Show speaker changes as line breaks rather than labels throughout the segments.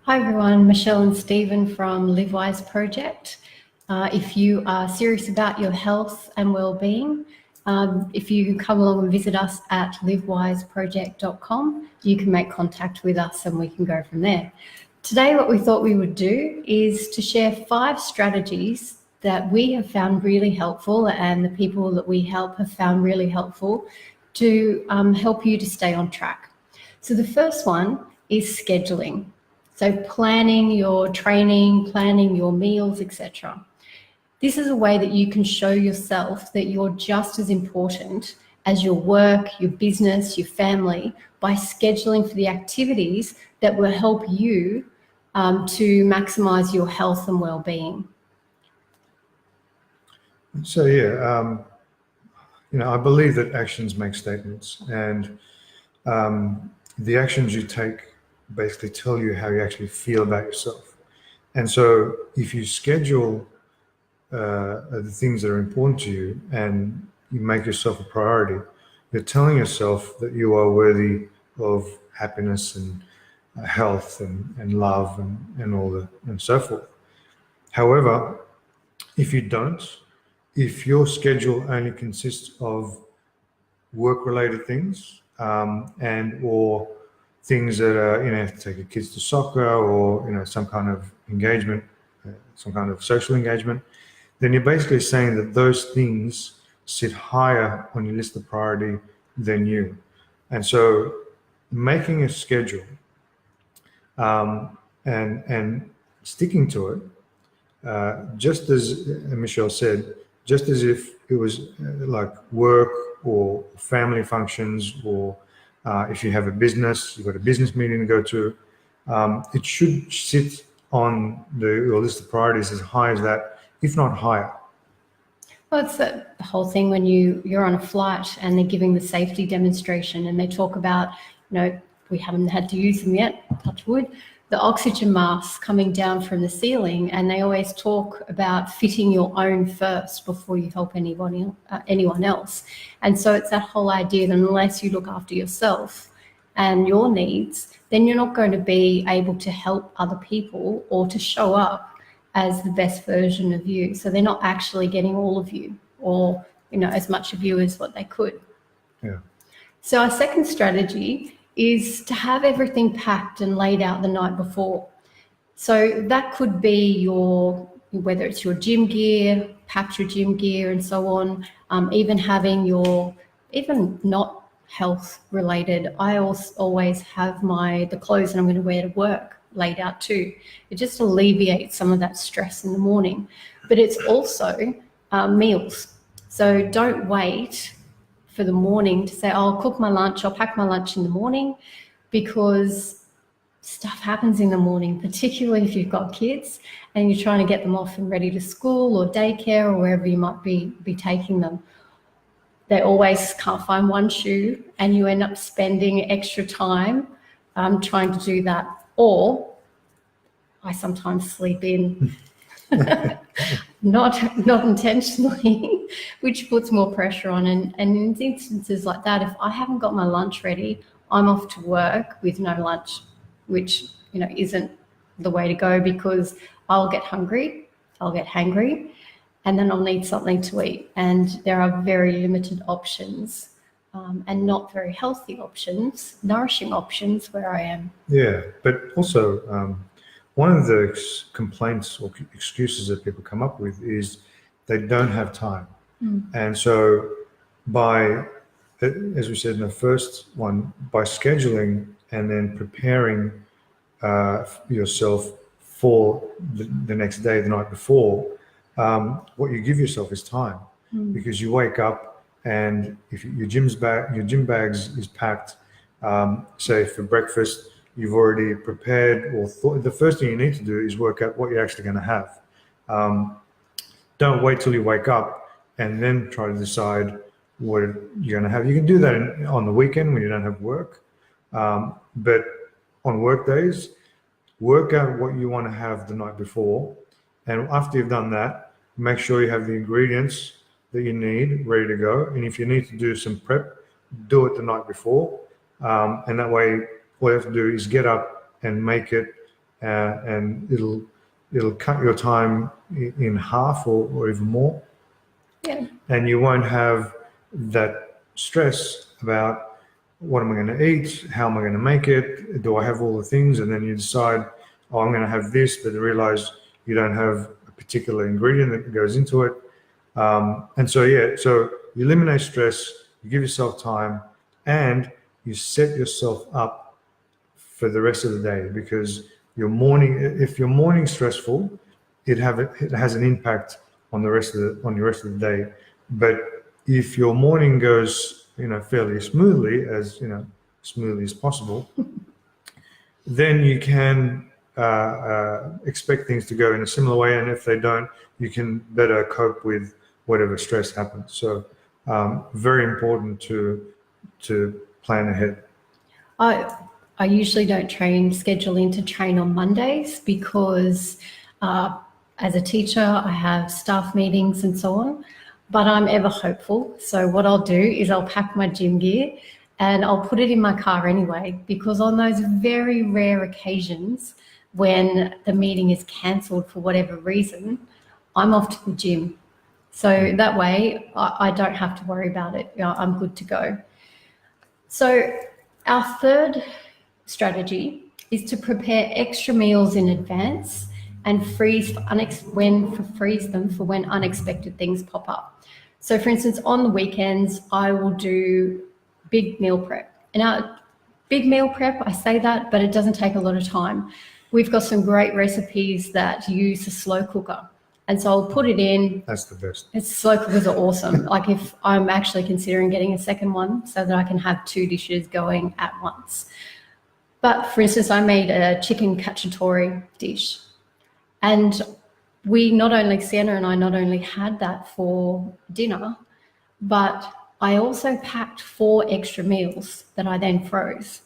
Hi everyone, Michelle and Stephen from Livewise project. If you are serious about your health and well-being, if you come along and visit us at livewiseproject.com, you can make contact with us and we can go from there. Today, what we thought we would do is to share 5 strategies that we have found really helpful and the people that we help have found really helpful to help you to stay on track. So the first one is scheduling. So planning your training, planning your meals, etc. This is a way that you can show yourself that you're just as important as your work, your business, your family, by scheduling for the activities that will help you to maximize your health and well-being.
So I believe that actions make statements, and the actions you take basically tell you how you actually feel about yourself. And so if you schedule the things that are important to you and you make yourself a priority, you're telling yourself that you are worthy of happiness and health and love and all that and so forth. However, if you don't, if your schedule only consists of work-related things or things that are, you have to take your kids to soccer or, some kind of engagement, some kind of social engagement, then you're basically saying that those things sit higher on your list of priority than you. And so making a schedule and sticking to it, just as Michelle said, just as if it was like work or family functions, or if you have a business, you've got a business meeting to go to, it should sit on your list of priorities as high as that, if not higher.
Well, it's the whole thing when you're on a flight and they're giving the safety demonstration and they talk about, we haven't had to use them yet, touch wood, the oxygen masks coming down from the ceiling, and they always talk about fitting your own first before you help anyone else. And so it's that whole idea that unless you look after yourself and your needs, then you're not going to be able to help other people or to show up as the best version of you. So they're not actually getting all of you or, as much of you as what they could.
Yeah.
So our second strategy is to have everything packed and laid out the night before. So that could be whether it's your gym gear, packed your gym gear and so on, even having even not health related, I always have the clothes that I'm going to wear to work laid out too. It just alleviates some of that stress in the morning. But it's also meals. So don't wait for the morning to say, I'll cook my lunch, I'll pack my lunch in the morning, because stuff happens in the morning, particularly if you've got kids and you're trying to get them off and ready to school or daycare or wherever you might be taking them. They always can't find one shoe and you end up spending extra time trying to do that. Or I sometimes sleep in, not intentionally, which puts more pressure on. And in instances like that, if I haven't got my lunch ready, I'm off to work with no lunch, which isn't the way to go, because I'll get hungry, I'll get hangry, and then I'll need something to eat. And there are very limited options. And not very healthy options, nourishing options where I am.
Yeah, but also one of the complaints or excuses that people come up with is they don't have time. And so as we said in the first one, by scheduling and then preparing yourself for the next day, the night before, what you give yourself is time, because you wake up, and if your gym bags is packed, say for breakfast, you've already prepared or thought. The first thing you need to do is work out what you're actually going to have. Don't wait till you wake up and then try to decide what you're going to have. You can do that on the weekend when you don't have work, but on work days, work out what you want to have the night before, and after you've done that, make sure you have the ingredients that you need ready to go. And if you need to do some prep, do it the night before. And that way, all you have to do is get up and make it and it'll cut your time in half or even more.
Yeah.
And you won't have that stress about what am I going to eat? How am I going to make it? Do I have all the things? And then you decide, oh, I'm going to have this, but you realize you don't have a particular ingredient that goes into it. And so, yeah, so you eliminate stress, you give yourself time, and you set yourself up for the rest of the day, because if your morning's stressful, it has an impact on your rest of the day. But if your morning goes, fairly smoothly, smoothly as possible, then you can expect things to go in a similar way. And if they don't, you can better cope with whatever stress happens. So very important to plan ahead.
I usually don't schedule in to train on Mondays because as a teacher, I have staff meetings and so on, but I'm ever hopeful. So what I'll do is I'll pack my gym gear and I'll put it in my car anyway, because on those very rare occasions when the meeting is cancelled for whatever reason, I'm off to the gym. So that way I don't have to worry about it. I'm good to go. So our third strategy is to prepare extra meals in advance and freeze them for when unexpected things pop up. So for instance, on the weekends, I will do big meal prep. Now, big meal prep, I say that, but it doesn't take a lot of time. We've got some great recipes that use a slow cooker. And so I'll put it in.
That's the best.
Slow cookers are awesome. Like, if I'm actually considering getting a second one so that I can have 2 dishes going at once. But for instance, I made a chicken cacciatore dish. And Sienna and I not only had that for dinner, but I also packed 4 extra meals that I then froze.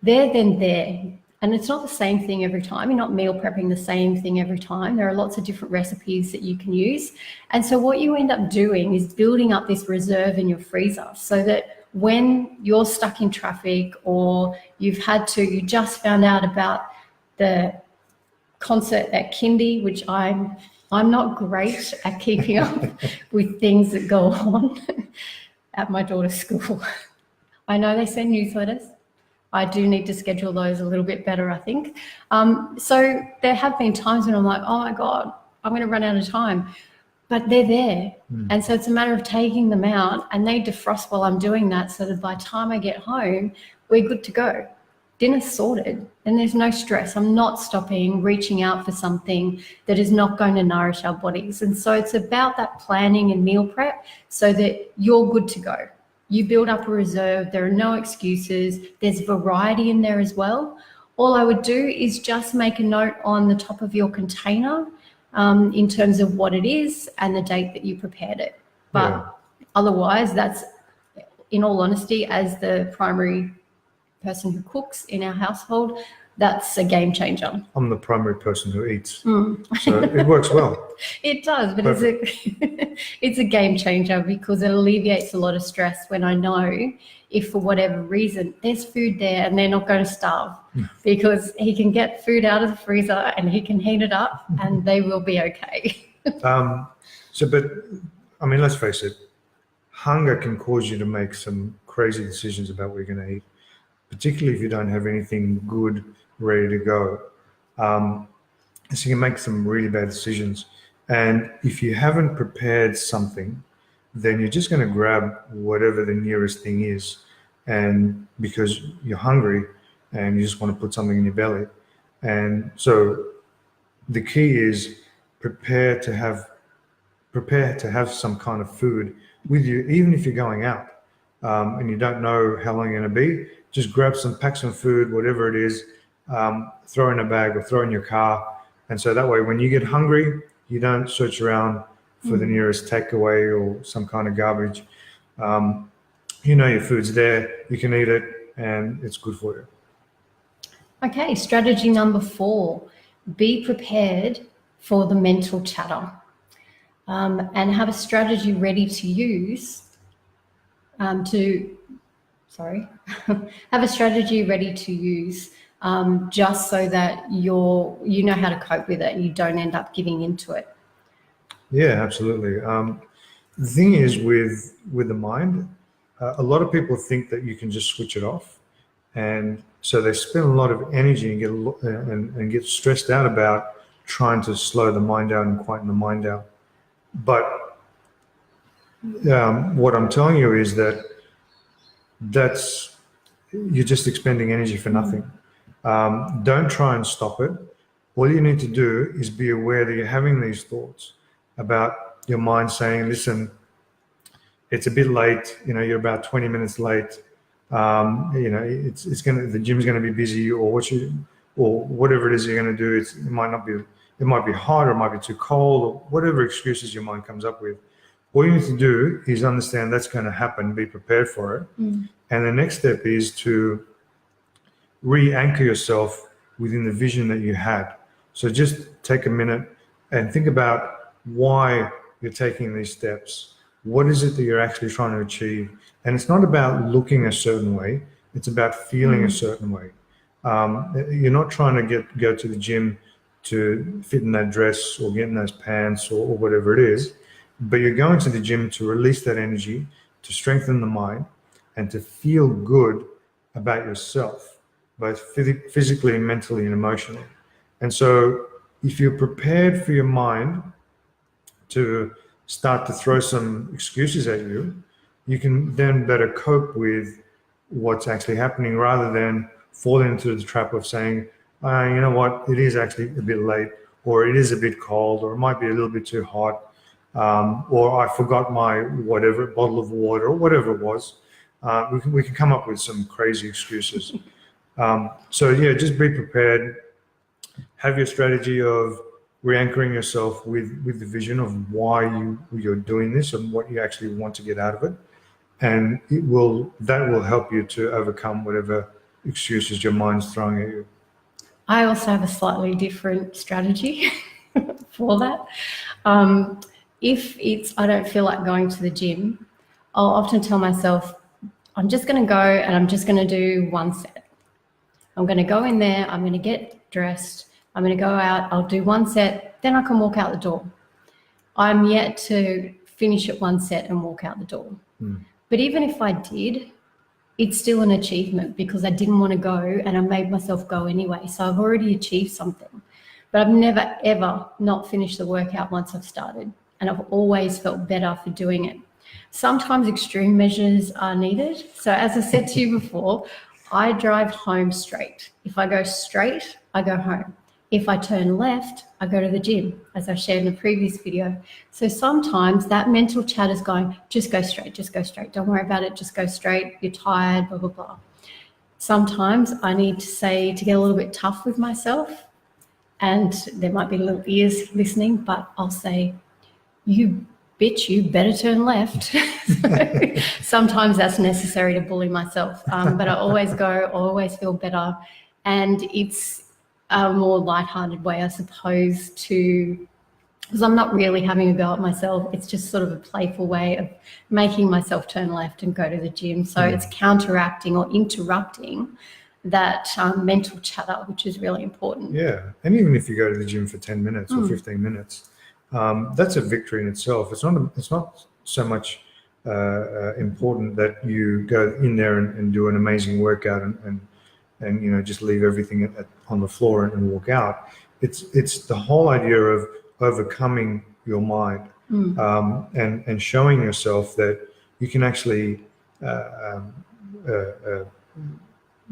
They're then there. And it's not the same thing every time. You're not meal prepping the same thing every time. There are lots of different recipes that you can use. And so what you end up doing is building up this reserve in your freezer so that when you're stuck in traffic or you just found out about the concert at Kindy, which I'm not great at keeping up with things that go on at my daughter's school. I know they send newsletters. I do need to schedule those a little bit better, I think. So there have been times when I'm like, oh my God, I'm going to run out of time. But they're there. And so it's a matter of taking them out, and they defrost while I'm doing that, so that by the time I get home, we're good to go. Dinner's sorted and there's no stress. I'm not stopping, reaching out for something that is not going to nourish our bodies. And so it's about that planning and meal prep so that you're good to go. You build up a reserve. There are no excuses. There's variety in there as well. All I would do is just make a note on the top of your container in terms of what it is and the date that you prepared it. But otherwise, that's, in all honesty, as the primary person who cooks in our household, that's a game changer.
I'm the primary person who eats, so it works well.
It does, but it's a game changer because it alleviates a lot of stress when I know if for whatever reason there's food there and they're not going to starve, because he can get food out of the freezer and he can heat it up and they will be okay.
But I mean, let's face it, hunger can cause you to make some crazy decisions about what you're going to eat, particularly if you don't have anything good ready to go. So you can make some really bad decisions. And if you haven't prepared something, then you're just going to grab whatever the nearest thing is, and because you're hungry and you just want to put something in your belly. And so the key is prepare to have some kind of food with you, even if you're going out and you don't know how long you're going to be. Just pack some food, whatever it is, throw in a bag or throw in your car. And so that way, when you get hungry, you don't search around for the nearest takeaway or some kind of garbage. Your food's there, you can eat it, and it's good for you.
Okay, strategy number 4, be prepared for the mental chatter, and have a strategy ready to use have a strategy ready to use just so that you know how to cope with it and you don't end up giving into it.
Yeah, absolutely. The thing is with the mind, a lot of people think that you can just switch it off, and so they spend a lot of energy and get stressed out about trying to slow the mind down and quieten the mind down. But what I'm telling you is that's you're just expending energy for nothing. Don't try and stop it. All you need to do is be aware that you're having these thoughts about your mind saying, listen, it's a bit late, you're about 20 minutes late. The gym's going to be busy, or whatever it is you're going to do. It might be hot, or it might be too cold, or whatever excuses your mind comes up with. All you need to do is understand that's going to happen, be prepared for it. And the next step is to re-anchor yourself within the vision that you had. So just take a minute and think about why you're taking these steps. What is it that you're actually trying to achieve? And it's not about looking a certain way. It's about feeling a certain way. You're not trying to go to the gym to fit in that dress or get in those pants or whatever it is, but you're going to the gym to release that energy, to strengthen the mind, and to feel good about yourself, both physically, mentally, and emotionally. And so if you're prepared for your mind to start to throw some excuses at you, you can then better cope with what's actually happening, rather than falling into the trap of saying, you know what, it is actually a bit late, or it is a bit cold, or it might be a little bit too hot, or I forgot my whatever bottle of water, or whatever it was. We can come up with some crazy excuses. So yeah, just be prepared. Have your strategy of re-anchoring yourself with the vision of why you're doing this and what you actually want to get out of it, and that will help you to overcome whatever excuses your mind's throwing at you.
I also have a slightly different strategy for that. If I don't feel like going to the gym, I'll often tell myself, I'm just going to go and I'm just going to do one set. I'm going to go in there, I'm going to get dressed, I'm going to go out, I'll do one set, then I can walk out the door. I'm yet to finish at one set and walk out the door. But even if I did, it's still an achievement, because I didn't want to go and I made myself go anyway. So I've already achieved something. But I've never, ever not finished the workout once I've started. And I've always felt better for doing it. Sometimes extreme measures are needed. So as I said to you before, I drive home straight. If I go straight, I go home. If I turn left, I go to the gym, as I shared in the previous video. So sometimes that mental chat is going, just go straight, don't worry about it, just go straight, you're tired, blah, blah, blah. Sometimes I need to get a little bit tough with myself, and there might be little ears listening, but I'll say, you bitch, you better turn left. So sometimes that's necessary to bully myself, but I always feel better, and it's a more lighthearted way, I suppose, because I'm not really having a go at myself. It's just sort of a playful way of making myself turn left and go to the gym. So it's counteracting or interrupting that mental chatter, which is really important.
Yeah, and even if you go to the gym for 10 minutes or 15 minutes, that's a victory in itself. It's not so much important that you go in there and do an amazing workout and just leave everything on the floor and walk out. It's the whole idea of overcoming your mind and showing yourself that you can actually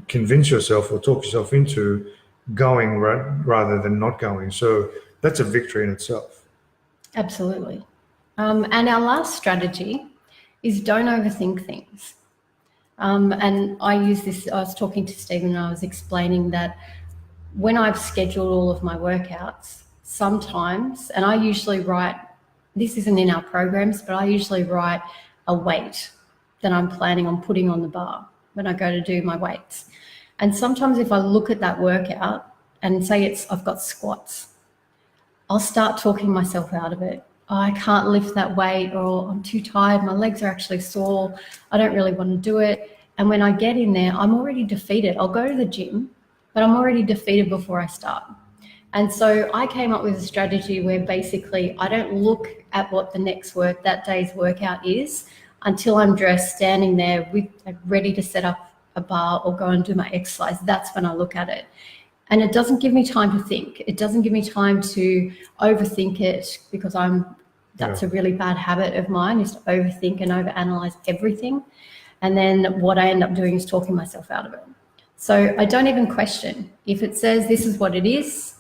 convince yourself or talk yourself into going rather than not going. So that's a victory in itself.
Absolutely. And our last strategy is don't overthink things. And I was talking to Stephen and I was explaining that when I've scheduled all of my workouts, sometimes, and I usually write, this isn't in our programs, but I usually write a weight that I'm planning on putting on the bar when I go to do my weights. And sometimes if I look at that workout and say I've got squats, I'll start talking myself out of it. Oh, I can't lift that weight, or I'm too tired, my legs are actually sore, I don't really want to do it. And when I get in there, I'm already defeated. I'll go to the gym, but I'm already defeated before I start. And so I came up with a strategy where basically I don't look at what the next that day's workout is until I'm dressed, standing there with ready to set up a bar or go and do my exercise. That's when I look at it. And it doesn't give me time to think. It doesn't give me time to overthink it, because that's a really bad habit of mine, is to overthink and overanalyze everything. And then what I end up doing is talking myself out of it. So I don't even question. If it says this is what it is,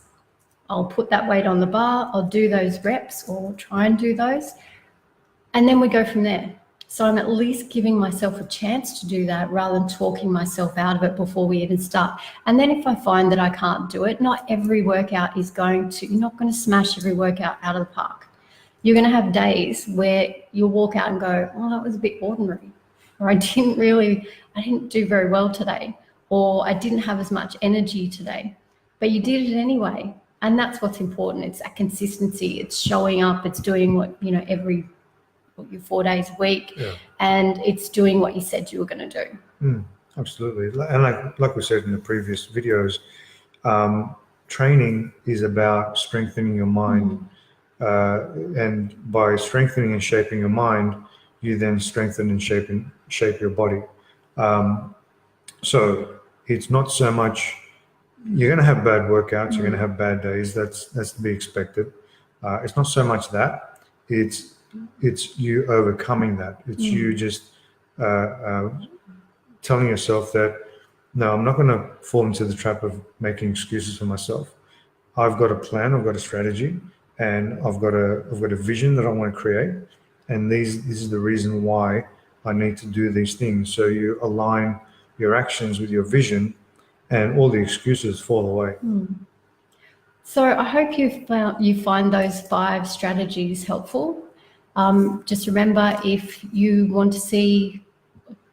I'll put that weight on the bar, I'll do those reps or try and do those, and then we go from there. So I'm at least giving myself a chance to do that rather than talking myself out of it before we even start. And then if I find that I can't do it, not every workout is you're not going to smash every workout out of the park. You're going to have days where you'll walk out and go, oh, that was a bit ordinary, or I didn't do very well today, or I didn't have as much energy today, but you did it anyway. And that's what's important. It's that consistency. It's showing up. It's doing what, every 4 days a week, and it's doing what you said you were going to do.
Absolutely. And like we said in the previous videos, training is about strengthening your mind. And by strengthening and shaping your mind, you then strengthen and shape your body. So it's not so much, you're going to have bad workouts, you're going to have bad days. That's to be expected. It's not so much that. It's you overcoming that. It's you just telling yourself that, no, I'm not going to fall into the trap of making excuses for myself. I've got a plan, I've got a strategy, and I've got a vision that I want to create. And this is the reason why I need to do these things. So you align your actions with your vision, and all the excuses fall away.
So I hope you find those 5 strategies helpful. Just remember, if you want to see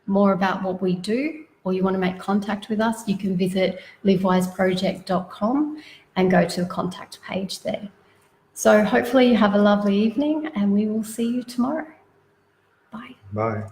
more about what we do, or you want to make contact with us, you can visit livewiseproject.com and go to the contact page there. So hopefully you have a lovely evening, and we will see you tomorrow. Bye.
Bye.